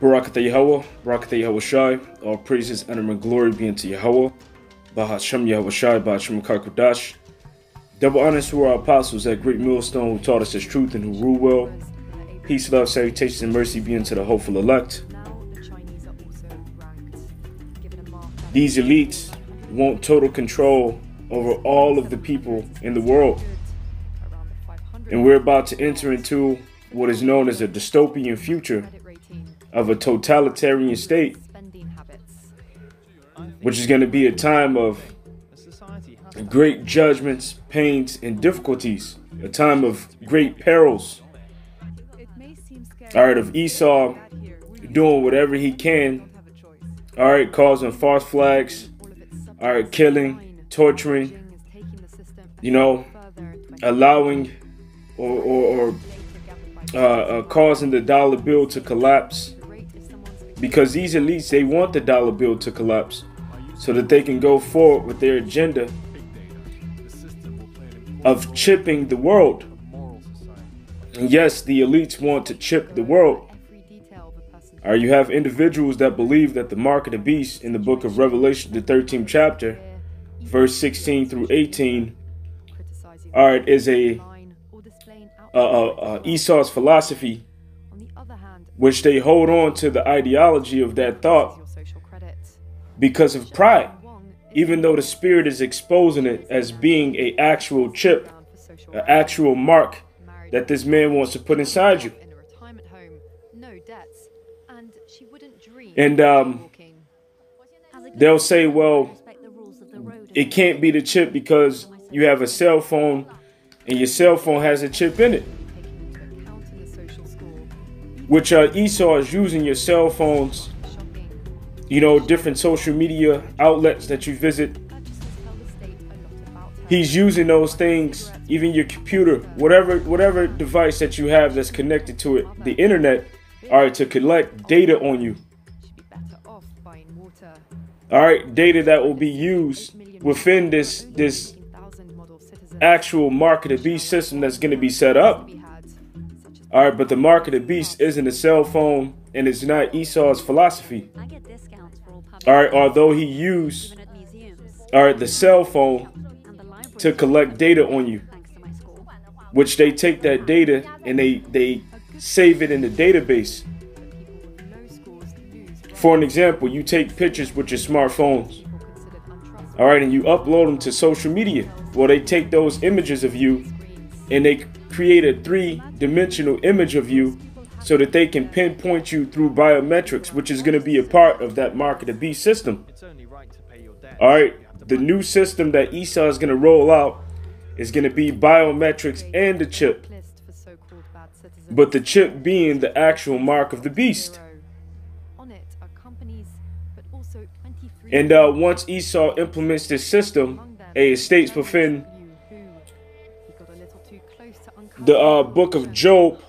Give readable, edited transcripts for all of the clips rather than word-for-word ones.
Barakatah Yahweh, Barakatah Yahweh Shai, all praises, honor, and glory be unto Yahweh, Bahashem Yahweh Shai, Bahashem Kakodash. Double honors to our apostles, that great millstone who taught us his truth and who rule well. Peace, love, salutations, and mercy be unto the hopeful elect. These elites want total control over all of the people in the world. And we're about to enter into what is known as a dystopian future of a totalitarian state, which is going to be a time of great judgments, pains, and difficulties, a time of great perils. All right, of Esau doing whatever he can, all right, causing false flags, all right, killing, torturing, allowing or causing the dollar bill to collapse, because these elites, they want the dollar bill to collapse so that they can go forward with their agenda of chipping the world. And yes, the elites want to chip the world. Or you have individuals that believe that the mark of the beast in the book of Revelation, the 13th chapter, verse 16 through 18, all right, is Esau's philosophy, which they hold on to the ideology of that thought because of pride, even though the spirit is exposing it as being an actual chip, an actual mark that this man wants to put inside you. And they'll say, well, it can't be the chip because you have a cell phone and your cell phone has a chip in it, which Esau is using your cell phones, different social media outlets that you visit. He's using those things, even your computer, whatever device that you have that's connected to it, the internet, all right, to collect data on you. All right, data that will be used within this actual mark of the beast system that's going to be set up. All right, but the mark of the beast isn't a cell phone, and it's not Esau's philosophy. All right, although he used, all right, the cell phone to collect data on you, which they take that data and they save it in the database. For an example, you take pictures with your smartphones, all right, and you upload them to social media. Well, they take those images of you and they create a three-dimensional image of you so that they can pinpoint you through biometrics, which is going to be a part of that mark of the beast system. All right, the new system that Esau is going to roll out is going to be biometrics and the chip, but the chip being the actual mark of the beast. And once Esau implements this system, it states within the book of Job,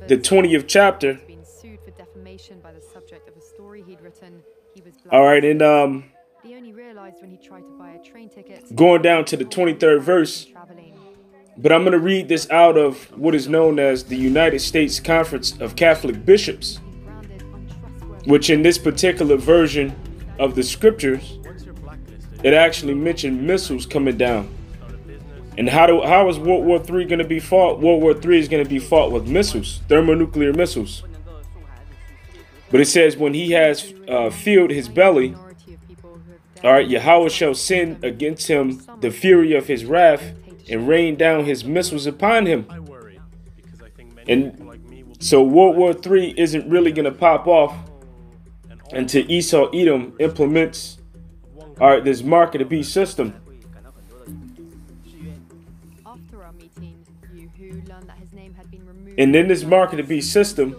the 20th chapter. All right, and going down to the 23rd verse, but I'm going to read this out of what is known as the United States Conference of Catholic Bishops, which in this particular version of the scriptures, it actually mentioned missiles coming down. And how is World War III going to be fought? World War III is going to be fought with missiles, thermonuclear missiles. But it says, when he has filled his belly, all right, Yahweh shall send against him the fury of his wrath and rain down his missiles upon him. And so World War III isn't really going to pop off until Esau Edom implements, all right, this mark of the beast system. And in this mark of the beast system,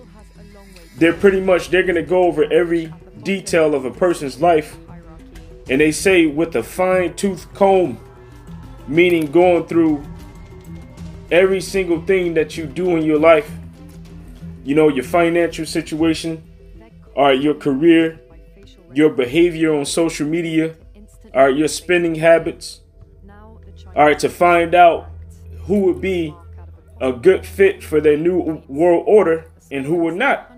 they're going to go over every detail of a person's life. And they say with a fine-tooth comb, meaning going through every single thing that you do in your life, your financial situation, all right, your career, your behavior on social media, all right, your spending habits, all right, to find out who would be a good fit for their new world order and who would not.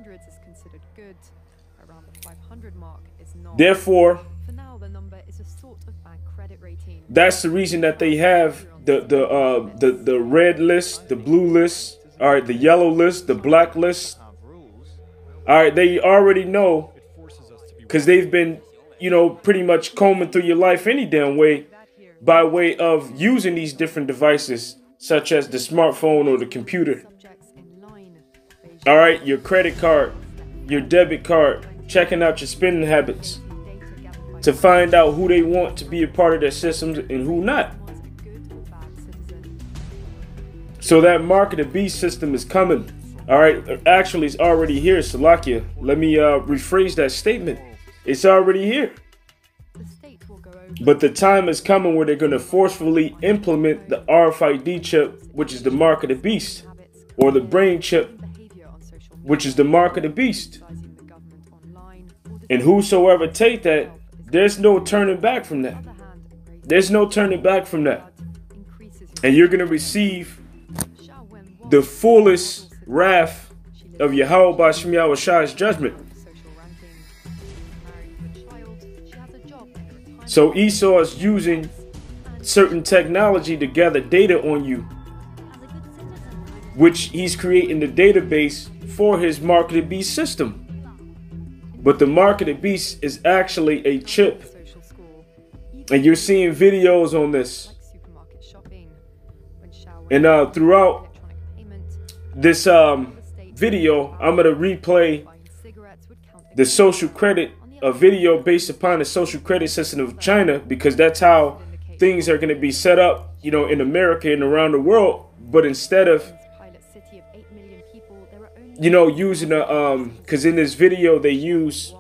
Therefore, that's the reason that they have the red list, the blue list, all right, the yellow list, the black list. All right, they already know because they've been, you know, pretty much combing through your life any damn way by way of using these different devices, such as the smartphone or the computer. All right, your credit card, your debit card, checking out your spending habits to find out who they want to be a part of their systems and who not. So that mark of the beast system is coming. All right, actually, it's already here, Salakia. Let me rephrase that statement. It's already here. But the time is coming where they're going to forcefully implement the RFID chip, which is the mark of the beast, or the brain chip, which is the mark of the beast. And whosoever take that, there's no turning back from that. There's no turning back from that. And you're going to receive the fullest wrath of Yahweh Ba'Shem Yahushai's judgment. So Esau is using certain technology to gather data on you, which he's creating the database for his mark of the beast system. But the mark of the beast is actually a chip. And you're seeing videos on this. And throughout this video, I'm going to replay the social credit, a video based upon the social credit system of China, because that's how things are going to be set up, you know, in America and around the world. But instead of, you know, using a, because in this video they use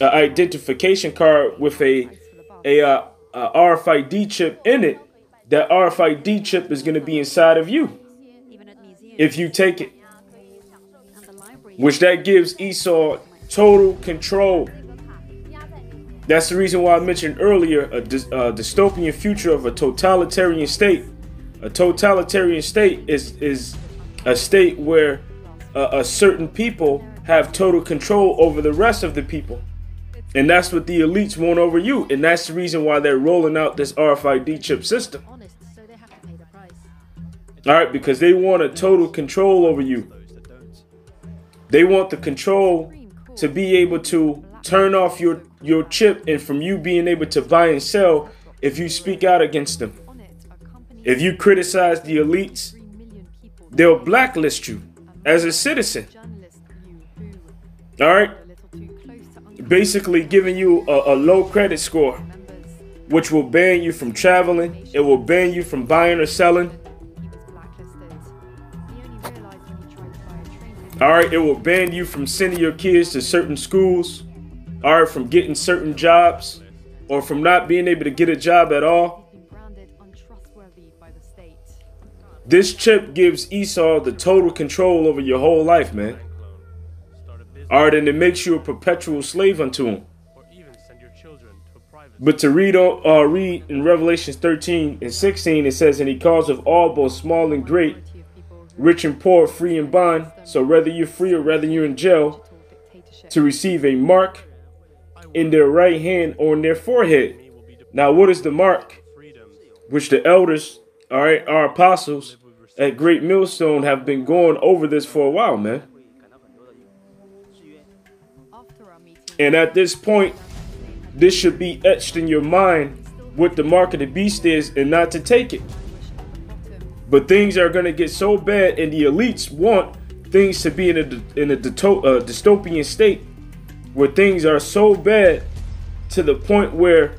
an identification card with a RFID chip in it. That RFID chip is going to be inside of you if you take it, which that gives Esau total control. That's the reason why I mentioned earlier a dystopian future of a totalitarian state. A totalitarian state is a state where a certain people have total control over the rest of the people. And that's what the elites want over you. And that's the reason why they're rolling out this RFID chip system. All right, because they want a total control over you. They want the control to be able to turn off your chip and from you being able to buy and sell if you speak out against them. If you criticize the elites, they'll blacklist you as a citizen. All right. Basically giving you a low credit score, which will ban you from traveling. It will ban you from buying or selling. All right. It will ban you from sending your kids to certain schools. All right. From getting certain jobs or from not being able to get a job at all. This chip gives Esau the total control over your whole life, man. All right, and it makes you a perpetual slave unto him. But to read in Revelation 13 and 16, it says, and he calls of all, both small and great, rich and poor, free and bond. So whether you're free or whether you're in jail, to receive a mark in their right hand or in their forehead. Now, what is the mark? Which the elders, all right, our apostles at Great Millstone have been going over this for a while, man. And at this point, this should be etched in your mind what the mark of the beast is and not to take it. But things are going to get so bad, and the elites want things to be in a dystopian state where things are so bad to the point where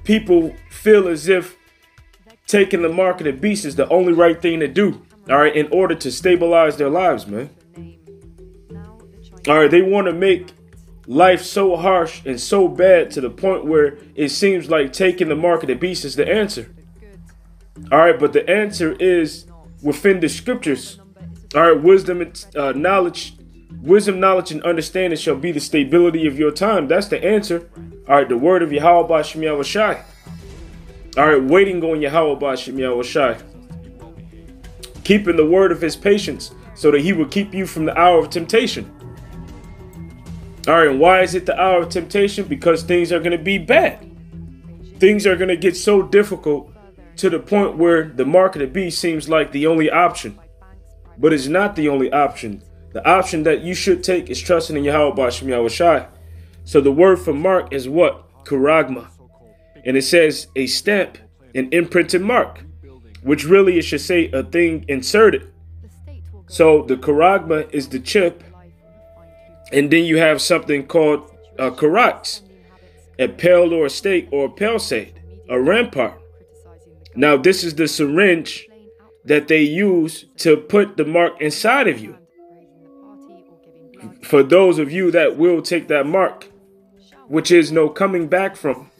people feel as if taking the mark of the beast is the only right thing to do, all right, in order to stabilize their lives, man. All right, they want to make life so harsh and so bad to the point where it seems like taking the mark of the beast is the answer. All right, but the answer is within the scriptures. All right, wisdom, knowledge, and understanding shall be the stability of your time. That's the answer. All right, the word of Yahweh Ba'Shem Yahushai. All right, waiting on Yahweh Ba'Shem Yahushai. Keeping the word of his patience so that he will keep you from the hour of temptation. All right, and why is it the hour of temptation? Because things are going to be bad. Things are going to get so difficult to the point where the mark of the beast seems like the only option. But it's not the only option. The option that you should take is trusting in Yahweh B'Shem Yahushai. So the word for mark is what? Karagma. And it says a stamp, an imprinted mark, which really it should say a thing inserted. So the karagma is the chip. And then you have something called a karax, a pale or a stake or a palisade, a rampart. Now this is the syringe that they use to put the mark inside of you. For those of you that will take that mark, which is no coming back from.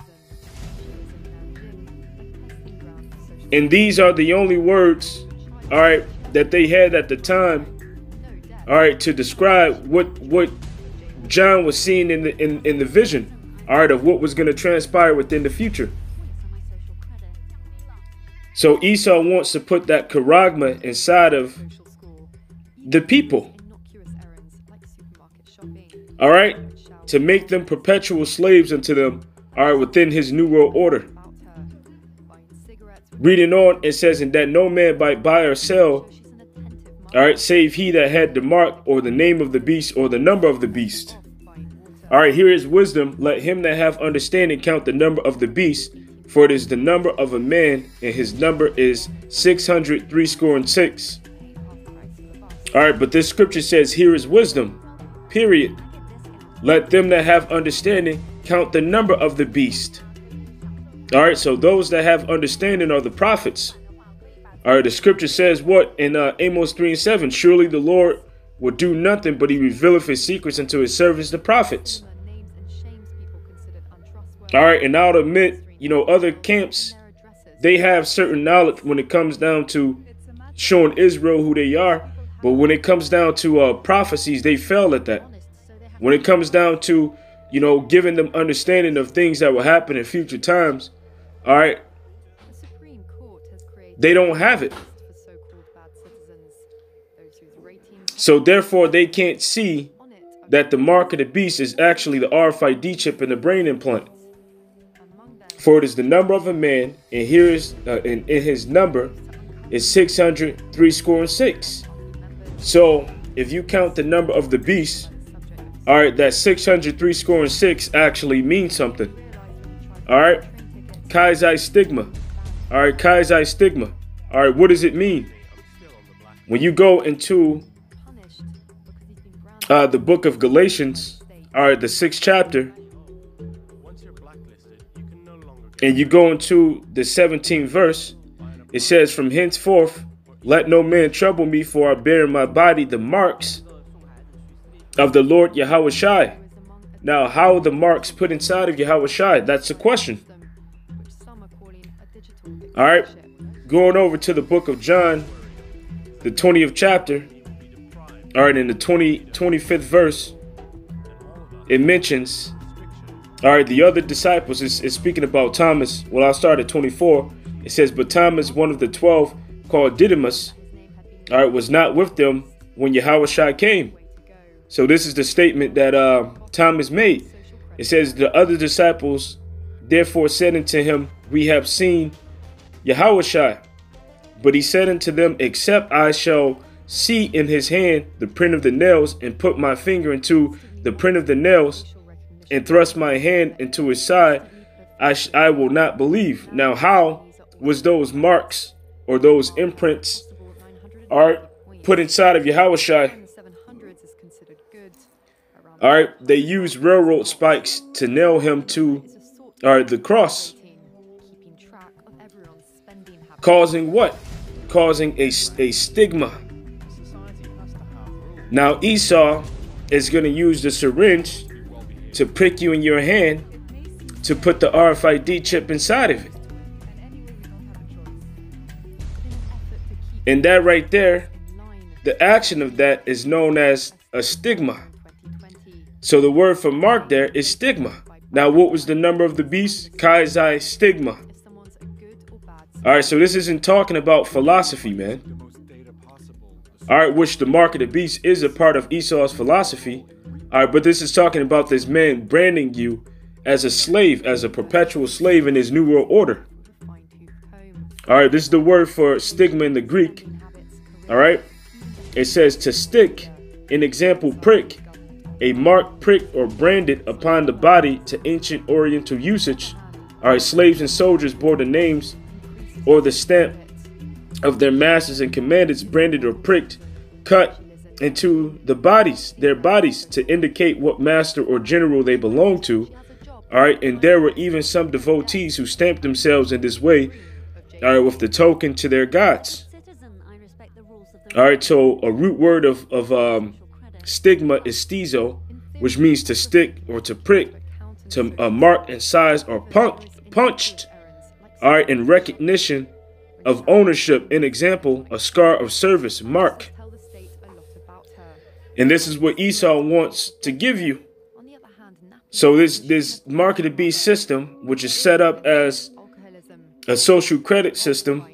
And these are the only words, all right, that they had at the time, all right, to describe what John was seeing in the vision, all right, of what was going to transpire within the future. So Esau wants to put that karagma inside of the people, all right, to make them perpetual slaves unto them, all right, within his new world order. Reading on, it says, and that no man might buy or sell, all right, save he that had the mark or the name of the beast or the number of the beast. All right, here is wisdom. Let him that have understanding count the number of the beast, for it is the number of a man, and his number is 666. All right, but this scripture says, here is wisdom, period. Let them that have understanding count the number of the beast. All right, so those that have understanding are the prophets. All right, the scripture says what in Amos 3:7? Surely the Lord will do nothing, but he revealeth his secrets unto his servants, the prophets. All right, and I'll admit, you know, other camps, they have certain knowledge when it comes down to showing Israel who they are. But when it comes down to prophecies, they fail at that. When it comes down to, you know, giving them understanding of things that will happen in future times, all right, they don't have it. So therefore, they can't see that the mark of the beast is actually the RFID chip in the brain implant. For it is the number of a man, and here is in his number is 666. So if you count the number of the beast, all right, that 666 actually means something. All right, Kaizai stigma. All right, Kaizai stigma. All right, what does it mean? When you go into the book of Galatians, all right, the 6th chapter, and you go into the 17th verse, it says, from henceforth, let no man trouble me, for I bear in my body the marks of the Lord Yahushai. Now, how are the marks put inside of Yahushai? That's the question. All right, going over to the book of John, the 20th chapter, all right, in the 25th verse, it mentions, all right, the other disciples is speaking about Thomas. Well, I'll start at 24. It says, but Thomas, one of the 12, called Didymus, all right, was not with them when Yahushua came. So this is the statement that Thomas made. It says, the other disciples therefore said unto him, we have seen Yahushua. But he said unto them, except I shall see in his hand the print of the nails, and put my finger into the print of the nails, and thrust my hand into his side, I will not believe. Now, how was those marks or those imprints are put inside of Yahushua? All right, they used railroad spikes to nail him to the cross, causing what? Causing a stigma. Now Esau is going to use the syringe to prick you in your hand to put the RFID chip inside of it. And that right there, the action of that is known as a stigma. So the word for mark there is stigma. Now, what was the number of the beast? Kaizai stigma. All right, so this isn't talking about philosophy, man. All right, which the mark of the beast is a part of Esau's philosophy. All right, but this is talking about this man branding you as a slave, as a perpetual slave in his new world order. All right, this is the word for stigma in the Greek. All right, it says to stick, an example, prick, a mark, prick, or branded upon the body to ancient Oriental usage. All right, slaves and soldiers bore the names or the stamp of their masters and commanders, branded or pricked, cut into the bodies, their bodies, to indicate what master or general they belonged to. All right, and there were even some devotees who stamped themselves in this way, all right, with the token to their gods. All right, so a root word of stigma is stizo, which means to stick or to prick, to mark and size or punched. All right, in recognition of ownership. An example, a scar of service, mark. And this is what Esau wants to give you. So this marketed beast system, which is set up as a social credit system,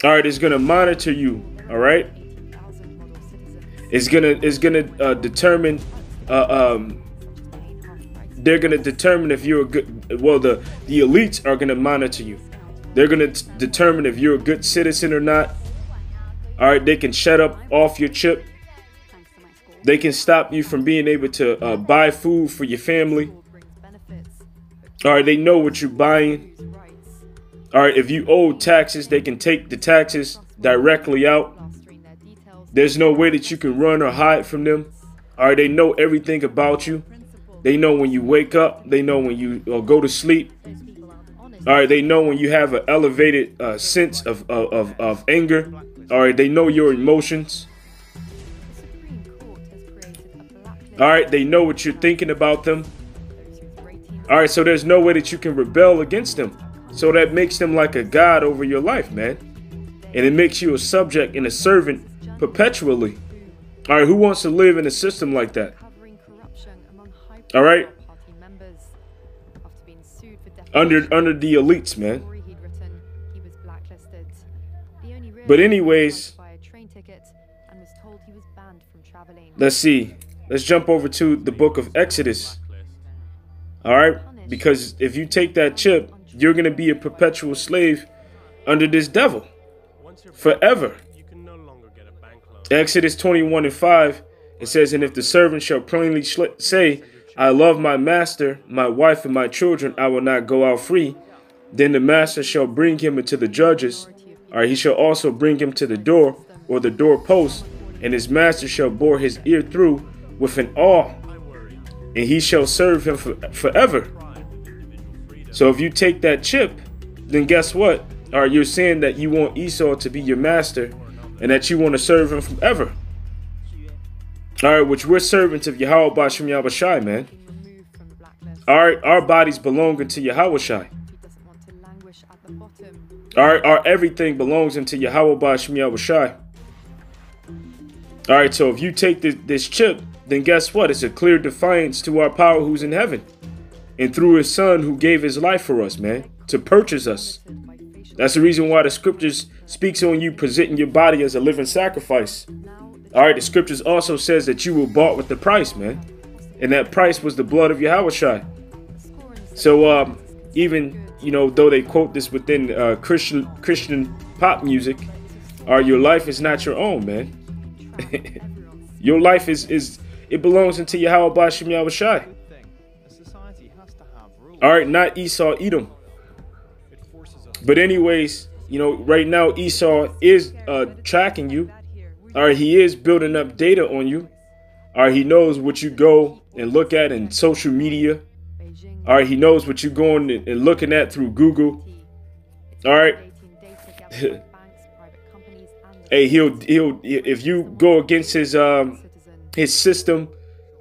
all right, is going to monitor you. All right, it's gonna determine. They're gonna determine if you're a good. Well, the elites are gonna monitor you. They're gonna determine if you're a good citizen or not. All right, they can shut up off your chip. They can stop you from being able to buy food for your family. All right, they know what you're buying. All right, if you owe taxes, they can take the taxes directly out. There's no way that you can run or hide from them. All right, they know everything about you. They know when you wake up. They know when you go to sleep. All right, they know when you have an elevated sense of anger. All right, they know your emotions. All right, they know what you're thinking about them. All right, so there's no way that you can rebel against them. So that makes them like a god over your life, man. And it makes you a subject and a servant perpetually. All right, who wants to live in a system like that? All right. Under the elites, man. But anyways, let's see. Let's jump over to the book of Exodus. All right, because if you take that chip, you're going to be a perpetual slave under this devil forever. Exodus 21:5, it says, and if the servant shall plainly say, I love my master, my wife, and my children, I will not go out free. Then the master shall bring him into the judges. Or he shall also bring him to the door or the doorpost, and his master shall bore his ear through with an awl, and he shall serve him forever. So if you take that chip, then guess what? Or you're saying that you want Esau to be your master and that you want to serve him forever. All right, which we're servants of Yahweh Ba'Shem Yahushai, man. All right, our bodies belong unto Yahushai. All right, our everything belongs unto Yahweh Ba'Shem Yahushai. All right, so if you take this chip, then guess what? It's a clear defiance to our power who's in heaven. And through his son who gave his life for us, man, to purchase us. That's the reason why the scriptures speaks on you presenting your body as a living sacrifice. All right, the scriptures also says that you were bought with the price, man. And that price was the blood of Yahushua. So even, you know, though they quote this within Christian pop music, your life is not your own, man. Your life it belongs into Yahweh Ba'Shem Yahushai. All right, not Esau Edom. But anyways, you know, right now Esau is tracking you. All right, he is building up data on you. All right, he knows what you go and look at in social media. All right, he knows what you're going and looking at through Google. All right. Hey, he'll if you go against his system,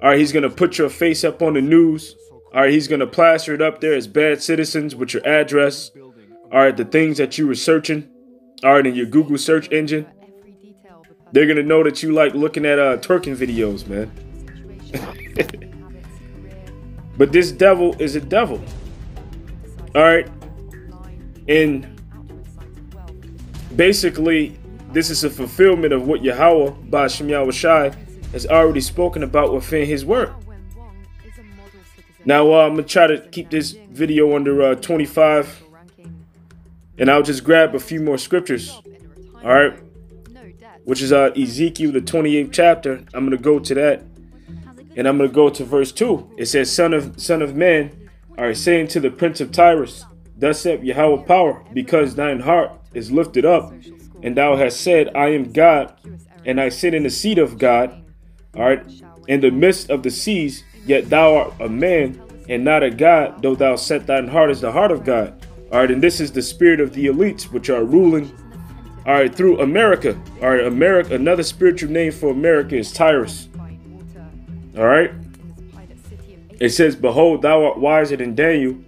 all right, he's gonna put your face up on the news. All right, he's gonna plaster it up there as bad citizens with your address. All right, the things that you were searching. All right, in your Google search engine. They're gonna know that you like looking at twerking videos, man. But this devil is a devil. All right, and basically, this is a fulfillment of what Yahweh Ba'Shem Yahushai has already spoken about within his word. Now, I'm going to try to keep this video under 25, and I'll just grab a few more scriptures, all right, which is Ezekiel, the 28th chapter. I'm going to go to that, and I'm going to go to verse 2. It says, Son of man, all right, saying to the prince of Tyrus, thus saith Yahweh power, because thine heart is lifted up, and thou hast said, I am God, and I sit in the seat of God, all right, in the midst of the seas, yet thou art a man and not a God, though thou set thine heart as the heart of God. All right, and this is the spirit of the elites, which are ruling, all right, through America. All right, America, another spiritual name for America is Tyrus. All right, it says, behold, thou art wiser than Daniel.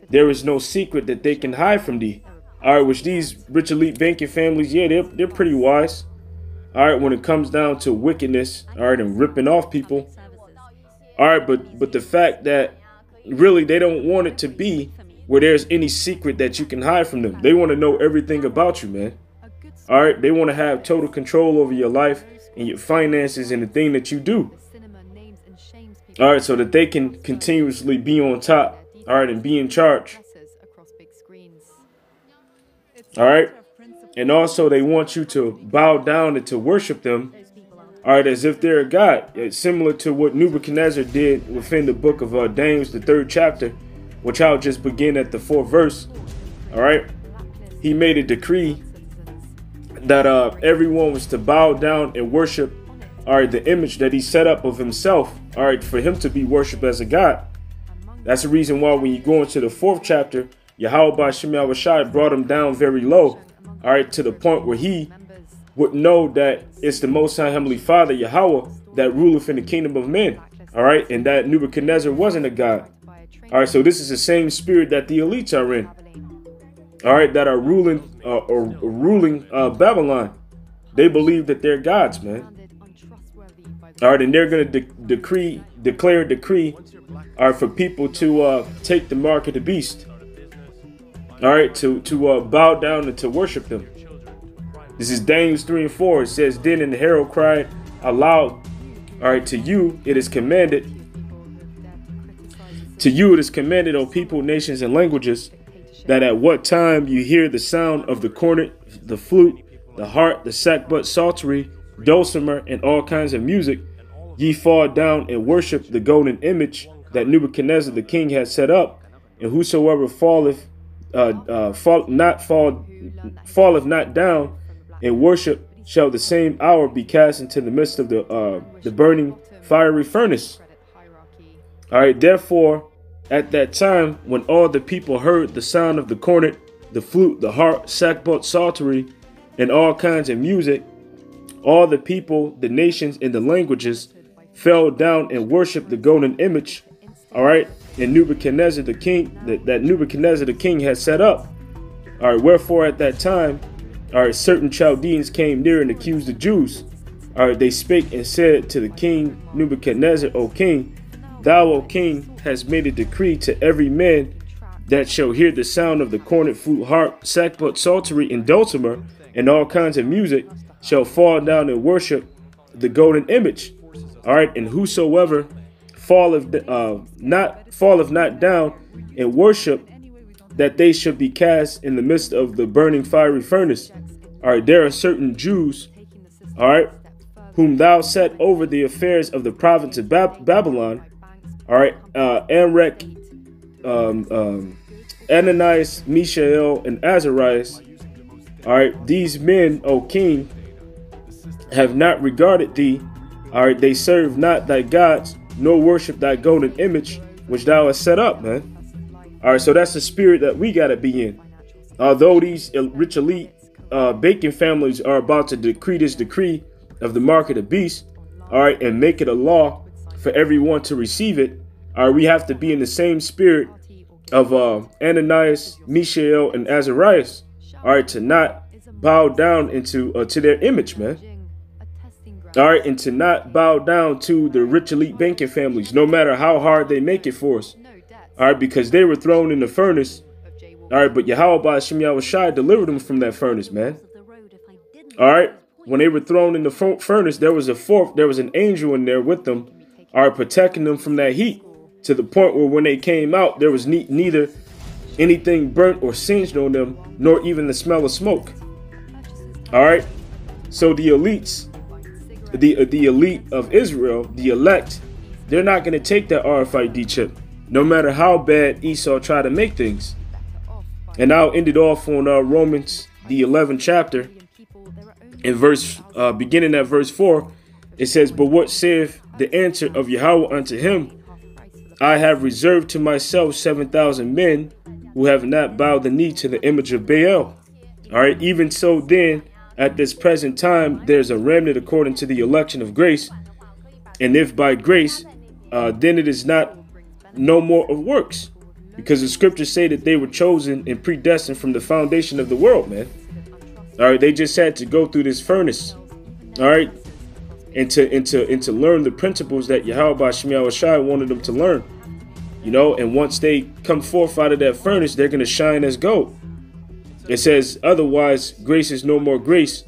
There is no secret that they can hide from thee. All right, which these rich elite banking families, yeah, they're pretty wise. All right, when it comes down to wickedness, all right, and ripping off people. All right, but the fact that really they don't want it to be where there's any secret that you can hide from them. They want to know everything about you, man. All right, they want to have total control over your life and your finances and the thing that you do. All right, so that they can continuously be on top, all right, and be in charge. All right. And also they want you to bow down and to worship them, all right, as if they're a god. It's similar to what Nebuchadnezzar did within the book of Daniel, the 3rd chapter, which I'll just begin at the 4th verse. All right. He made a decree that everyone was to bow down and worship, all right, the image that he set up of himself, all right, for him to be worshipped as a god. That's the reason why when you go into the 4th chapter, Yahweh Ba'Shem Yahushai brought him down very low, all right, to the point where he would know that it's the Most High Heavenly Father, Yahweh, that ruleth in the kingdom of men, all right, and that Nebuchadnezzar wasn't a god. All right, so this is the same spirit that the elites are in, all right, that are ruling Babylon. They believe that they're gods, man. All right, and they're going to declare a decree, all right, for people to take the mark of the beast. All right, to bow down and to worship them. This is Daniel 3 and 4. It says, then and the herald cried aloud, all right, to you it is commanded, O people, nations, and languages, that at what time you hear the sound of the cornet, the flute, the harp, the sackbut, psaltery, dulcimer, and all kinds of music, ye fall down and worship the golden image that Nebuchadnezzar the king had set up, and whosoever falleth not down and worship shall the same hour be cast into the midst of the burning fiery furnace. All right, therefore, at that time, when all the people heard the sound of the cornet, the flute, the harp, sackbut, psaltery, and all kinds of music, all the people, the nations, and the languages fell down and worshipped the golden image, all right, and Nebuchadnezzar the king, that Nebuchadnezzar the king had set up. All right, wherefore at that time, all right, certain Chaldeans came near and accused the Jews. All right, they spake and said to the king Nebuchadnezzar, O king, thou, O king, hast made a decree to every man that shall hear the sound of the cornet, flute, harp, sackbut, psaltery, and dulcimer, and all kinds of music, shall fall down and worship the golden image. All right, and whosoever falleth not down and worship, that they should be cast in the midst of the burning fiery furnace. All right, there are certain Jews, all right, whom thou set over the affairs of the province of Babylon. All right, Amrek, Ananias, Mishael, and Azarias. All right, these men, O king, have not regarded thee. All right, they serve not thy gods, nor worship thy golden image, which thou hast set up, man. All right, so that's the spirit that we got to be in. Although these rich elite banking families are about to decree this decree of the mark of the beast, all right, and make it a law for everyone to receive it, all right, we have to be in the same spirit of Ananias, Mishael, and Azarias, all right, to not bow down to their image, man. All right, and to not bow down to the rich elite banking families, no matter how hard they make it for us. All right, because they were thrown in the furnace. All right, but Yahweh Ba'Shem Yahushai delivered them from that furnace, man. All right, when they were thrown in the furnace, there was an angel in there with them, all right, protecting them from that heat, to the point where when they came out, there was neither anything burnt or singed on them, nor even the smell of smoke. All right. So the elites, the elite of Israel, the elect, they're not going to take that RFID chip, no matter how bad Esau tried to make things. And I'll end it off on Romans, the 11th chapter, in beginning at verse 4. It says, "But what saith the answer of Yahweh unto him? I have reserved to myself 7,000 men who have not bowed the knee to the image of Baal." All right. Even so, then, at this present time, there's a remnant according to the election of grace. And if by grace, then it is no more of works, because the scriptures say that they were chosen and predestined from the foundation of the world, man. All right. They just had to go through this furnace. All right. And to learn the principles that Yahweh Ba'Shem Yahushua wanted them to learn. You know, and once they come forth out of that furnace, they're going to shine as gold. It says, "Otherwise, grace is no more grace.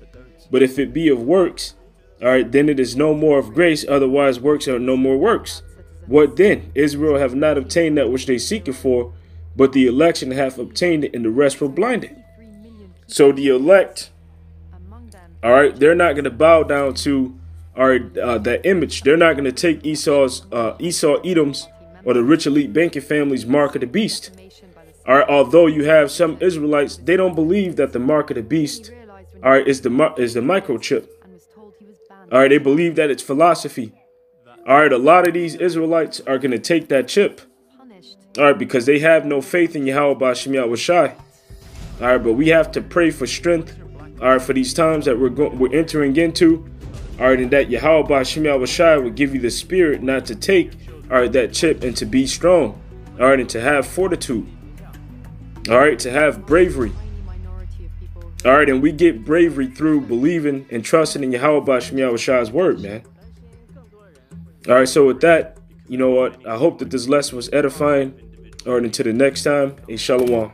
But if it be of works, all right, then it is no more of grace. Otherwise, works are no more works. What then? Israel have not obtained that which they seek it for, but the election hath obtained it, and the rest were blinded." So the elect, all right, they're not going to bow down to that image. They're not going to take Esau Edom's or the rich elite banking family's mark of the beast. All right, although you have some Israelites, they don't believe that the mark of the beast, all right, is the microchip. All right, they believe that it's philosophy. All right, a lot of these Israelites are going to take that chip. All right, because they have no faith in Yahweh Ba'Shem Yahushua. All right, but we have to pray for strength. All right, for these times that we're entering into. All right, and that Yahweh Ba'Shem Yahushua will give you the spirit not to take, all right, that chip, and to be strong. All right, and to have fortitude. All right, to have bravery. All right, and we get bravery through believing and trusting in Yahweh Ba'Shem Yahushua's word, man. All right, so with that, you know what? I hope that this lesson was edifying. All right, until the next time, Shalom.